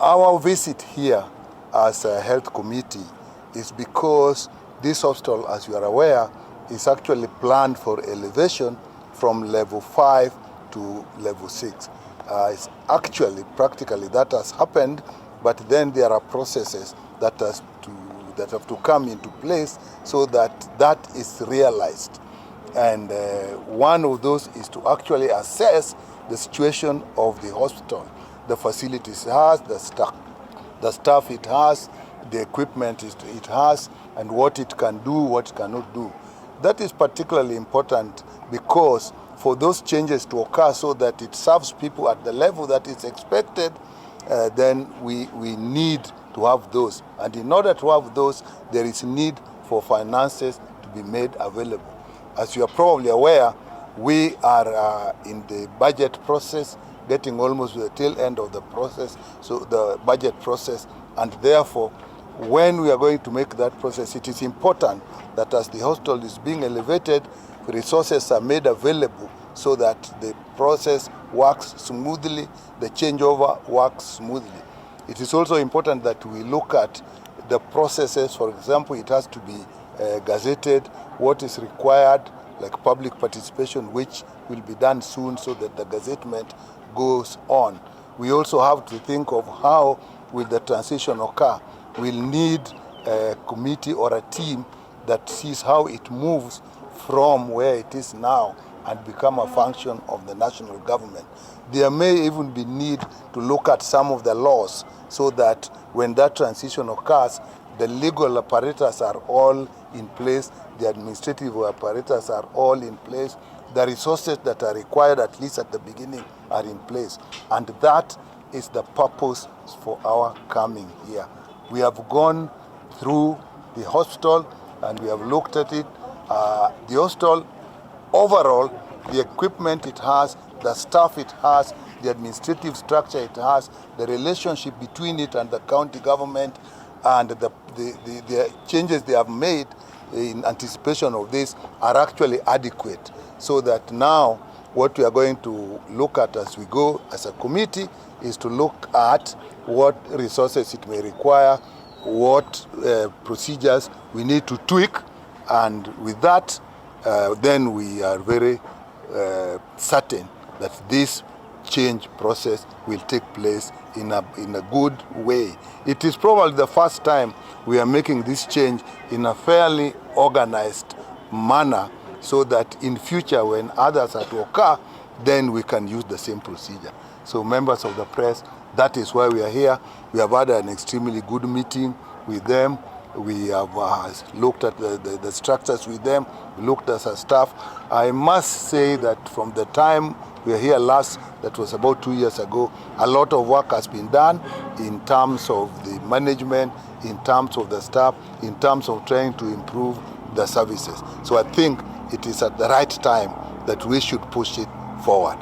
Our visit here as a health committee is because this hospital, as you are aware, is actually planned for elevation from level 5 to level 6. It's actually, practically, that has happened, but then there are processes that have to come into place so that that is realized. And one of those is to actually assess the situation of the hospital, the facilities it has, the staff it has, the equipment it has, and what it can do, what it cannot do. That is particularly important because for those changes to occur so that it serves people at the level that is expected, then we need to have those. And in order to have those, there is need for finances to be made available. As you are probably aware, we are in the budget process, getting almost to the tail end of the process, so the budget process, and therefore, when we are going to make that process, it is important that as the hospital is being elevated, resources are made available so that the process works smoothly, the changeover works smoothly. It is also important that we look at the processes. For example, it has to be gazetted, what is required, like public participation, which will be done soon so that the gazettement goes on. We also have to think of how will the transition occur. We'll need a committee or a team that sees how it moves from where it is now and become a function of the national government. There may even be need to look at some of the laws so that when that transition occurs, the legal apparatus are all in place, the administrative apparatus are all in place, the resources that are required, at least at the beginning, are in place. And that is the purpose for our coming here. We have gone through the hospital and we have looked at it. The hospital, overall, the equipment it has, the staff it has, the administrative structure it has, the relationship between it and the county government, and the changes they have made in anticipation of this are actually adequate. So that now what we are going to look at as we go as a committee is to look at what resources it may require, what procedures we need to tweak, and with that, then we are very certain that this change process will take place in a good way. It is probably the first time we are making this change in a fairly organized manner so that in future when others are to occur, then we can use the same procedure. So members of the press, that is why we are here. We have had an extremely good meeting with them. We have looked at the structures with them, we looked at our staff. I must say that from the time we were here last, that was about 2 years ago, a lot of work has been done in terms of the management, in terms of the staff, in terms of trying to improve the services. So I think it is at the right time that we should push it forward.